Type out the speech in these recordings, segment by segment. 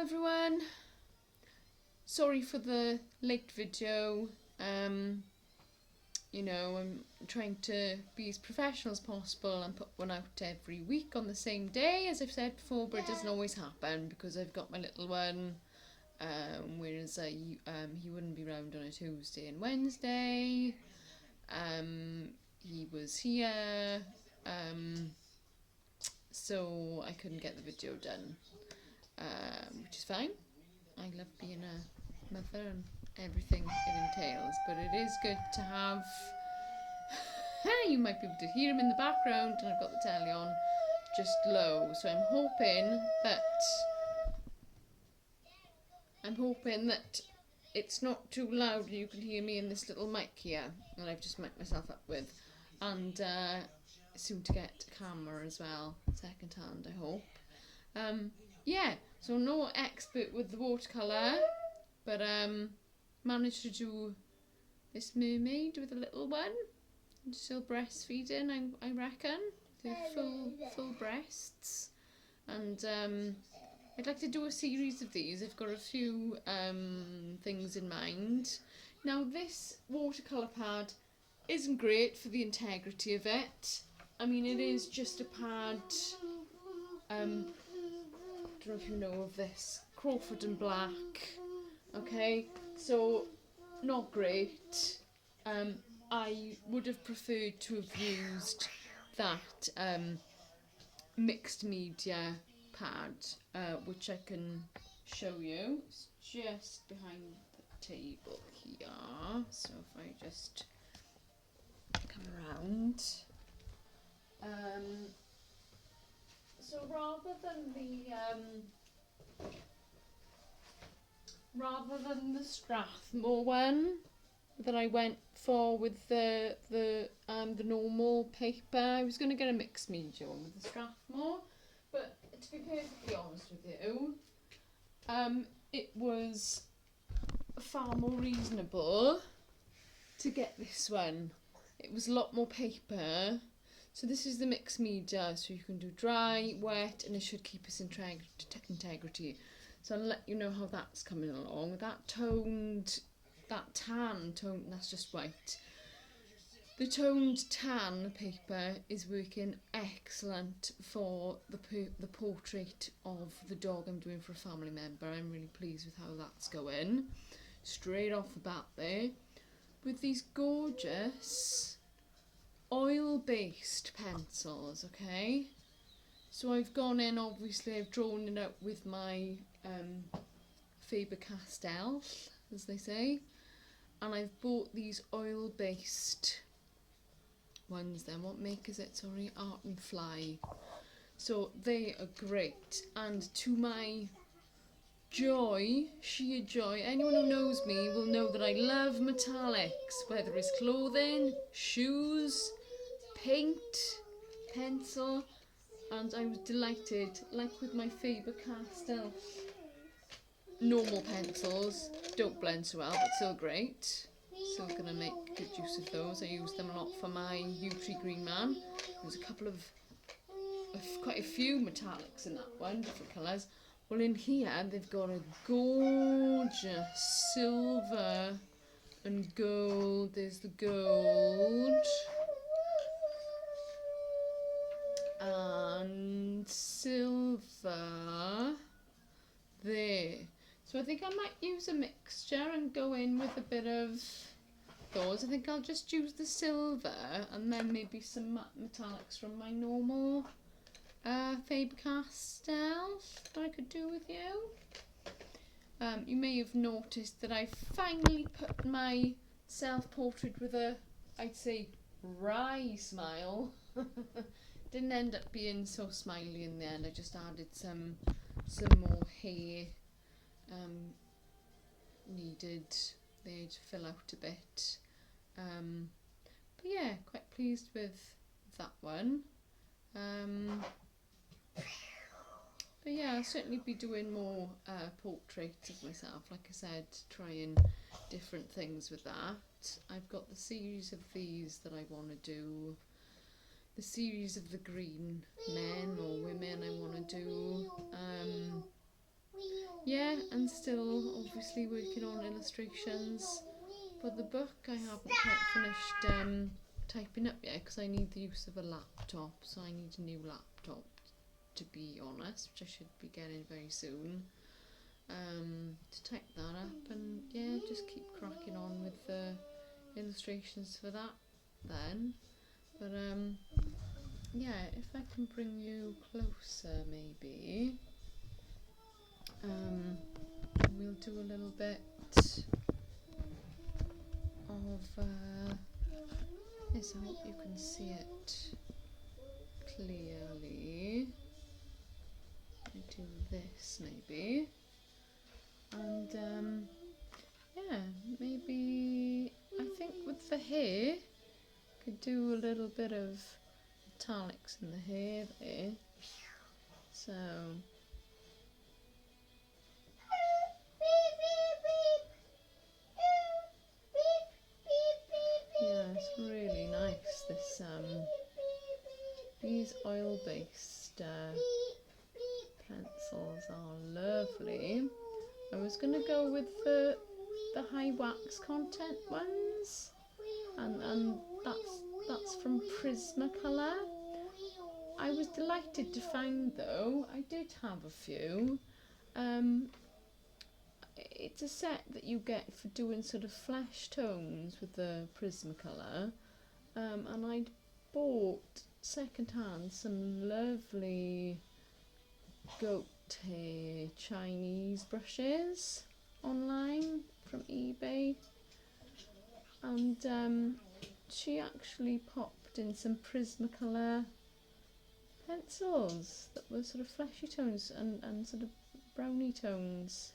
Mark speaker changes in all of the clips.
Speaker 1: everyone, sorry for the late video. You know, I'm trying to be as professional as possible and put one out every week on the same day, as I've said before, but it doesn't always happen because I've got my little one, whereas he wouldn't be around on a Tuesday and Wednesday. He was here, so I couldn't get the video done, which is fine. I love being a mother and everything it entails, but it is good to have you might be able to hear him in the background, and I've got the telly on just low, so I'm hoping that it's not too loud and you can hear me in this little mic here that I've just mic'd myself up with, and soon to get a camera as well, second hand I hope. Yeah, so no expert with the watercolour, but managed to do this mermaid with a little one. Still breastfeeding, I reckon. They're full breasts. And I'd like to do a series of these. I've got a few things in mind. Now this watercolour pad isn't great for the integrity of it. I mean, it is just a pad. I don't know if you know of this. Crawford and Black. Okay, so not great. I would have preferred to have used that mixed media pad, which I can show you. It's just behind the table here. So if I just come around. So rather than the Strathmore one that I went for with the normal paper, I was going to get a mixed media one with the Strathmore, but to be perfectly honest with you, it was far more reasonable to get this one. It was a lot more paper. So this is the mixed media, so you can do dry, wet, and it should keep its integrity. So I'll let you know how that's coming along. That tan tone, that's just white. The toned tan paper is working excellent for the portrait of the dog I'm doing for a family member. I'm really pleased with how that's going. Straight off the bat there. With these gorgeous oil-based pencils, okay? So I've gone in, obviously I've drawn it out with my Faber-Castell, as they say. And I've bought these oil-based ones then. What make is it? Sorry, Art and Fly. So they are great. And to my joy, sheer joy, anyone who knows me will know that I love metallics, whether it's clothing, shoes, paint, pencil, and I was delighted, like with my Faber-Castell normal pencils, don't blend so well, but still great. Still going to make good use of those. I use them a lot for my Yew Tree Green Man. There's quite a few metallics in that one, different colours. Well, in here they've got a gorgeous silver and gold. There's the gold and silver there. So I think I might use a mixture and go in with a bit of those. I think I'll just use the silver and then maybe some matte metallics from my normal Faber-Castell that I could do with you. You may have noticed that I finally put my self-portrait with a, I'd say, wry smile. Didn't end up being so smiley in the end. I just added some more hair needed there to fill out a bit. But yeah, quite pleased with that one. But yeah, I'll certainly be doing more portraits of myself, like I said, trying different things with that. I've got the series of these that I want to do. The series of the green men or women I want to do. Yeah, and still obviously working on illustrations for the book. I haven't quite finished typing up yet because I need the use of a laptop, so I need a new laptop, to be honest, which I should be getting very soon, to type that up, and yeah, just keep cracking on with the illustrations for that then. But yeah, if I can bring you closer maybe, we'll do a little bit of yes, I hope you can see it clearly. I do this maybe, and yeah, maybe I think with the hair could do a little bit of italics in the hair there, so yeah, it's really nice. This these oil-based pencils are lovely. I was gonna go with the high wax content ones, and that's from Prismacolor. I was delighted to find, though, I did have a few. It's a set that you get for doing sort of flesh tones with the Prismacolor, and I'd bought second-hand some lovely goat hair Chinese brushes online from eBay, and she actually popped in some Prismacolor pencils that were sort of fleshy tones and sort of browny tones,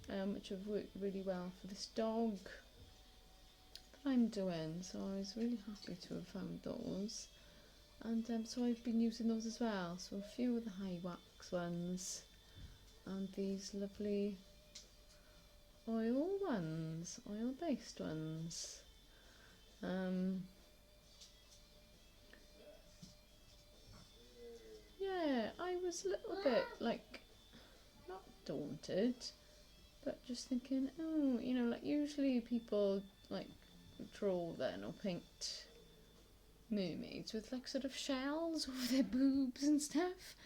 Speaker 1: which have worked really well for this dog that I'm doing, so I was really happy to have found those, and so I've been using those as well. So a few of the high wax ones and these lovely oil ones, oil based ones. Yeah, I was a little bit like, not daunted, but just thinking, oh, you know, like usually people like draw then or paint mermaids with like sort of shells over their boobs and stuff,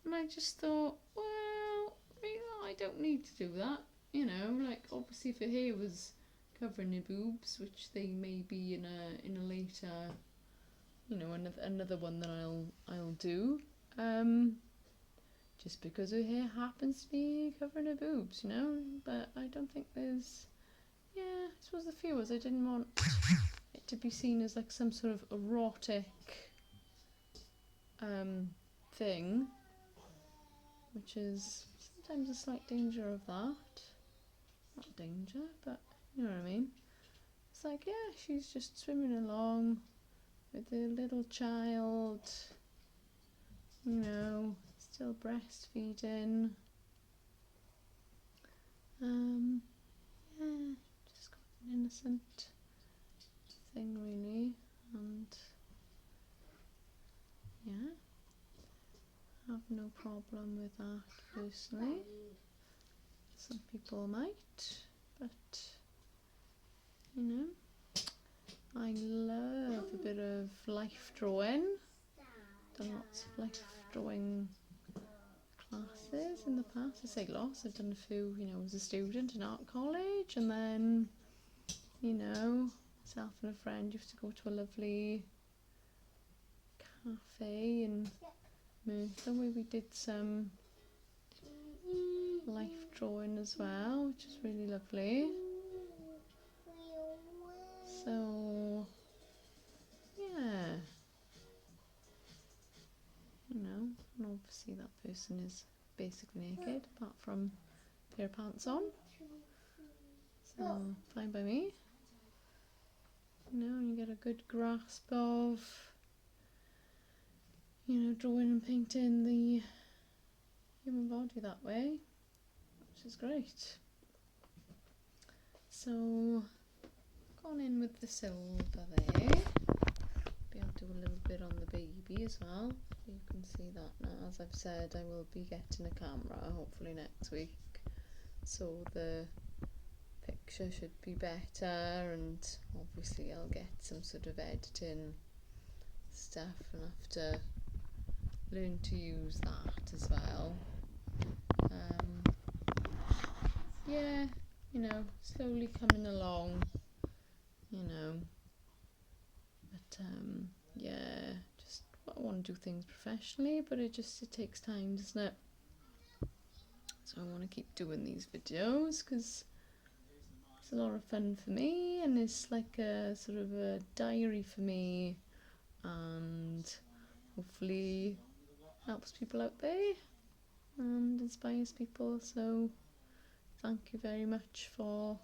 Speaker 1: and I just thought, well, I don't need to do that, you know, like obviously if her hair was covering her boobs, which they may be in a later, you know, another one that I'll do, just because her hair happens to be covering her boobs, you know, but I don't think there's, yeah, I suppose the few was I didn't want it to be seen as like some sort of erotic thing, which is sometimes a slight danger of that. Not danger, but you know what I mean. It's like, yeah, she's just swimming along with a little child, you know, still breastfeeding. Yeah, just got an innocent thing really, and yeah, have no problem with that personally. Some people might, but you know, I love a bit of life drawing. Done lots of life drawing classes in the past. I say lots, I've done a few, you know, as a student in art college, and then, you know, myself and a friend used to go to a lovely cafe in Merthyr where we did some life drawing as well, which is really lovely. So yeah, you know, and obviously that person is basically naked apart from a pair of pants on, so fine by me. You know, and you get a good grasp of, you know, drawing and painting the human body that way, which is great. So gone in with the silver there. Maybe I'll do a little bit on the baby as well. You can see that now. As I've said, I will be getting a camera hopefully next week, so the picture should be better, and obviously I'll get some sort of editing stuff and have to learn to use that as well. Yeah, you know, slowly coming along, you know, but yeah, just I want to do things professionally, but it takes time, doesn't it? So I want to keep doing these videos because it's a lot of fun for me, and it's like a sort of a diary for me, and hopefully helps people out there and inspires people. So thank you very much for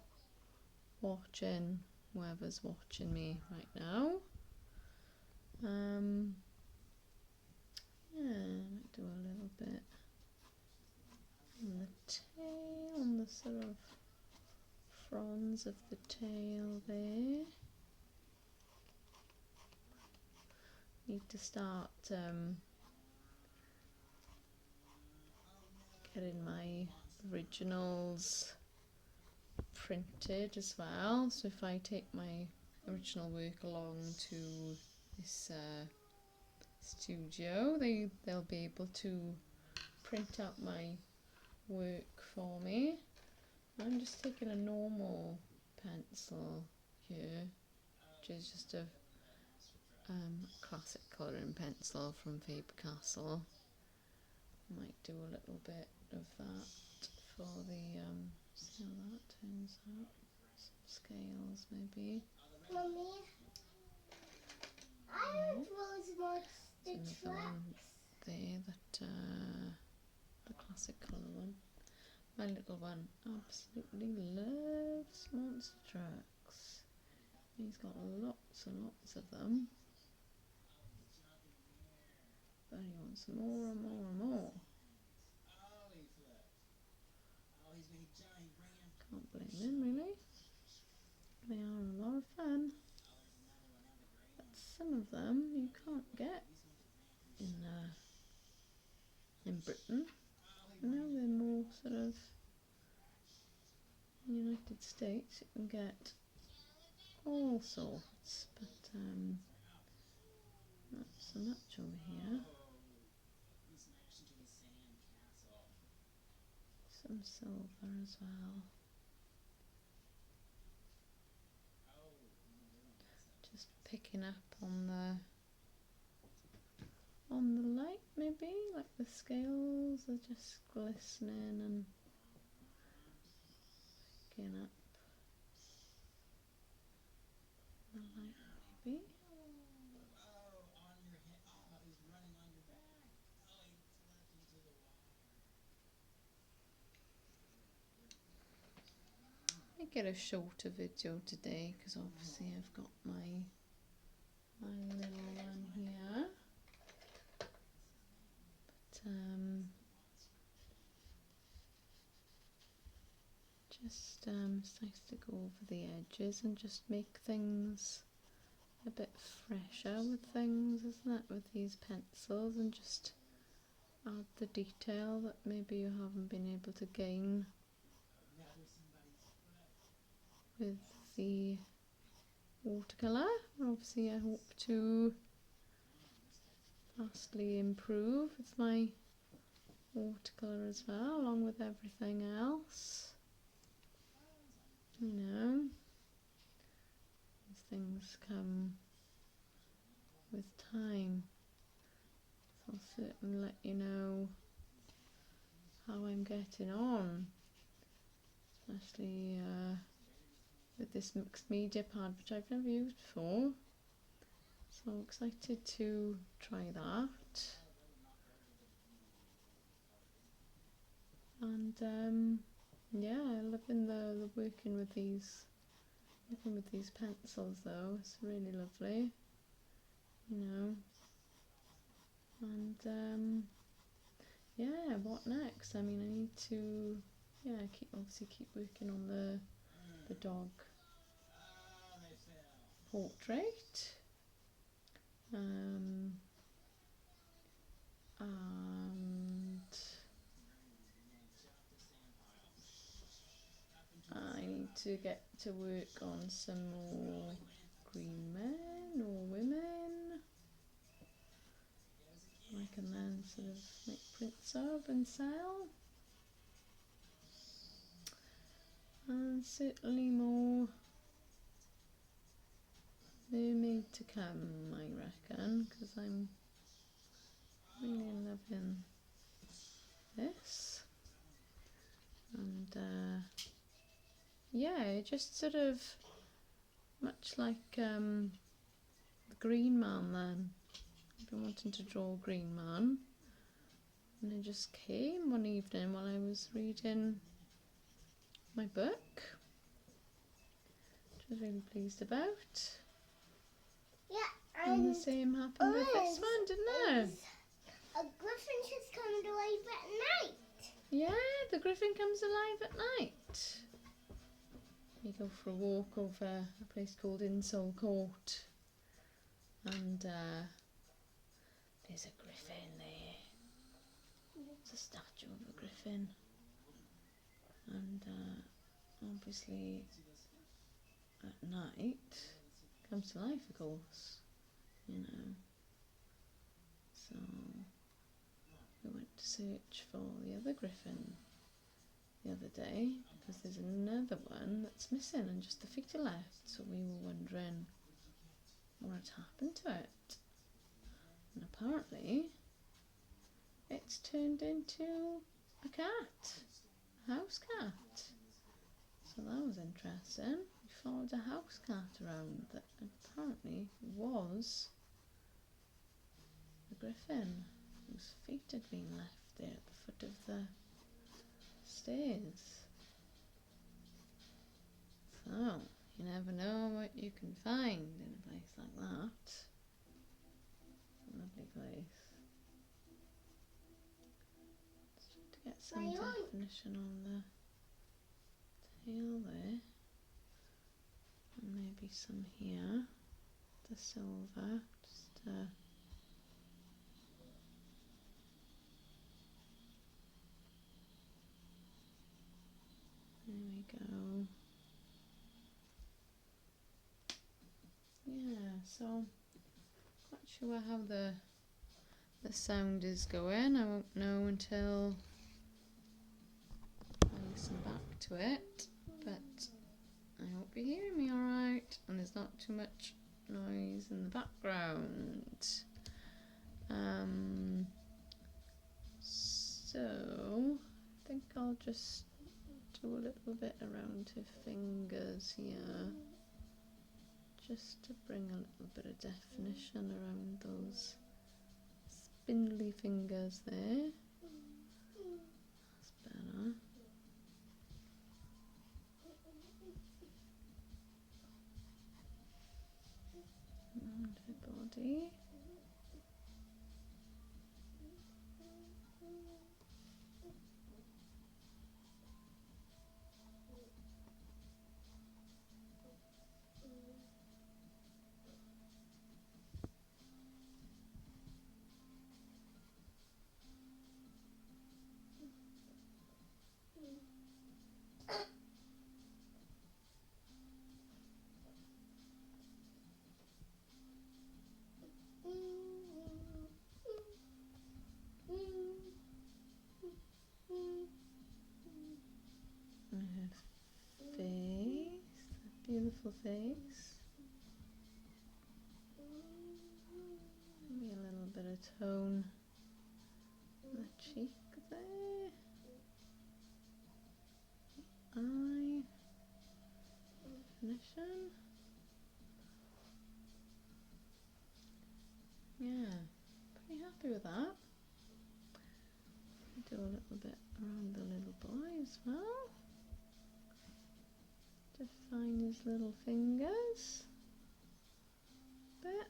Speaker 1: watching, whoever's watching me right now. Yeah, I might do a little bit on the tail, on the sort of fronds of the tail there. Need to start getting my originals printed as well. So if I take my original work along to this studio, they'll be able to print out my work for me. I'm just taking a normal pencil here, which is just a classic colouring pencil from Faber-Castell. Might do a little bit of that for the see how that turns out. Some scales maybe.
Speaker 2: Mummy, I don't really want the tracks.
Speaker 1: There, that the classic colour one. My little one absolutely loves monster trucks. He's got lots and lots of them. But he wants more and more and more. Can't blame him, really. They are a lot of fun. But some of them you can't get in Britain. You know, they're more sort of United States. You can get all sorts, but not so much over here. Some silver as well. Just picking up on the light, maybe, like the scales are just glistening and picking up the light, maybe. I get a shorter video today because obviously I've got my little one here. But just it's nice to go over the edges and just make things a bit fresher with things, isn't it, with these pencils, and just add the detail that maybe you haven't been able to gain with the watercolour. Obviously I hope to vastly improve with my watercolour as well, along with everything else. You know, these things come with time, so I'll certainly let you know how I'm getting on, especially with this mixed media pad, which I've never used before, so excited to try that. And yeah, loving the working with these pencils though. It's really lovely, you know. And yeah, what next? I mean, I need to keep working on the dog portrait. And to get to work on some more green men or women I can then sort of make prints of and sell. And certainly more Mermaid to come, I reckon, because I'm really loving this. And yeah, it just sort of much like the Green Man then. I've been wanting to draw a Green Man, and it just came one evening while I was reading my book, which I was really pleased about.
Speaker 2: Yeah,
Speaker 1: And the same happened with this one, didn't it?
Speaker 2: A griffin just come to life at night.
Speaker 1: Yeah, the griffin comes alive at night. We go for a walk over a place called Insole Court, and there's a griffin there. It's a statue of a griffin, and obviously at night comes to life, of course, you know. So we went to search for the other griffin the other day, because there's another one that's missing and just the feet are left, so we were wondering what had happened to it. And apparently it's turned into a cat, a house cat. So that was interesting. We followed a house cat around that apparently was the griffin, whose feet had been left there at the foot of the stairs. So, you never know what you can find in a place like that. It's a lovely place. Let's try to get some definition on the tail there. And maybe some here. The silver. Just there we go. Yeah, so quite sure how the sound is going. I won't know until I listen back to it, but I hope you're hearing me alright and there's not too much noise in the background. So I think I'll just do a little bit around her fingers here, just to bring a little bit of definition around those spindly fingers there. That's better. And her body. And her face, that beautiful face. Maybe a little bit of tone on the cheek there. The eye. Definition. Yeah, pretty happy with that. Do a little bit around the little boy as well. Define his little fingers a bit.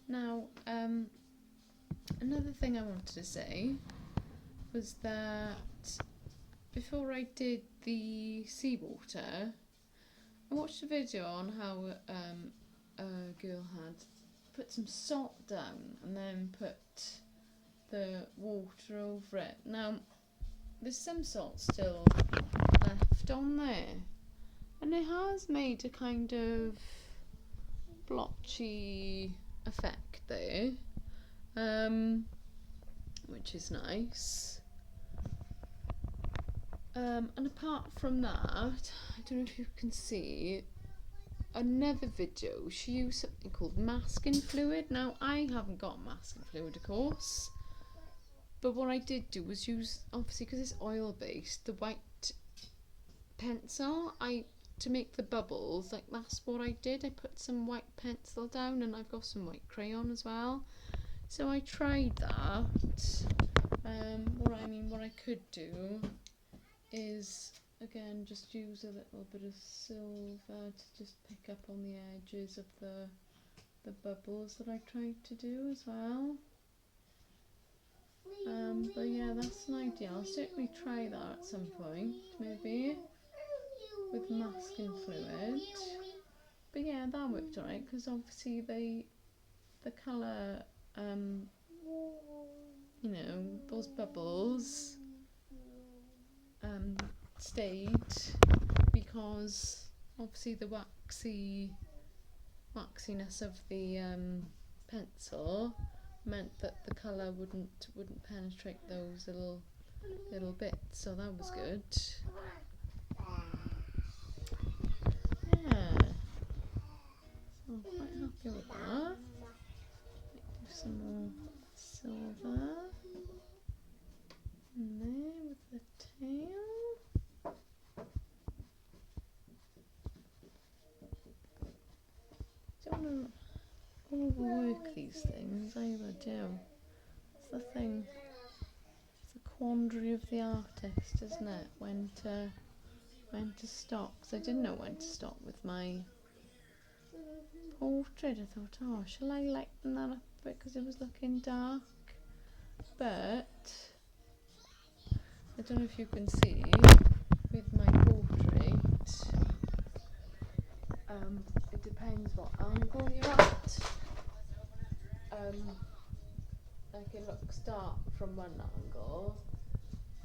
Speaker 1: Now, another thing I wanted to say was that before I did the seawater, I watched a video on how a girl had put some salt down and then put the water over it. Now, there's some salt still left on there, and it has made a kind of blotchy effect there, which is nice. And apart from that, I don't know if you can see, another video, she used something called masking fluid. Now, I haven't got masking fluid, of course, but what I did do was use, obviously because it's oil based, the white pencil. To make the bubbles, like that's what I did. I put some white pencil down, and I've got some white crayon as well. So I tried that. What I could do is, again, just use a little bit of silver to just pick up on the edges of the bubbles that I tried to do as well. But yeah, that's an idea. I'll certainly try that at some point, maybe, with masking fluid. But yeah, that worked alright, because obviously the colour, you know, those bubbles stayed, because obviously the waxiness of the pencil meant that the colour wouldn't penetrate those little bits, so that was good. Yeah, so I'm quite happy with that. Do some more silver in there with the tail. Don't want to overwork these things either, do. It's the thing. It's the quandary of the artist, isn't it? When to stop. Because I didn't know when to stop with my portrait. I thought, oh, shall I lighten that up a bit because it was looking dark? But I don't know if you can see with my portrait. It depends what angle you're at. Like it looks dark from one angle,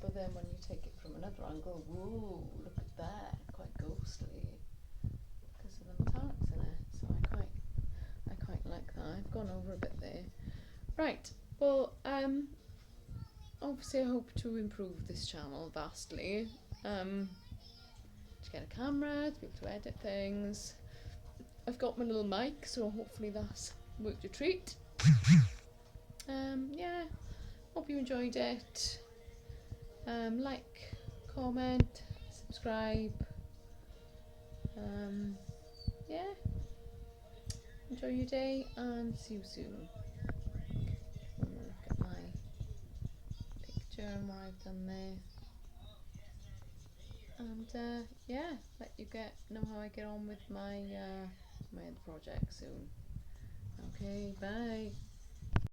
Speaker 1: but then when you take it from another angle, whoa, look at that, quite ghostly because of the metallics in it. So I quite like that. I've gone over a bit there. Right, well, obviously I hope to improve this channel vastly. To get a camera, to be able to edit things. I've got my little mic, so hopefully that's worked a treat. Yeah, hope you enjoyed it. Like, comment, subscribe. Yeah, enjoy your day and see you soon. I'm gonna look at my picture and what I've done there. And yeah, let you know how I get on with my my other project soon. Okay, bye.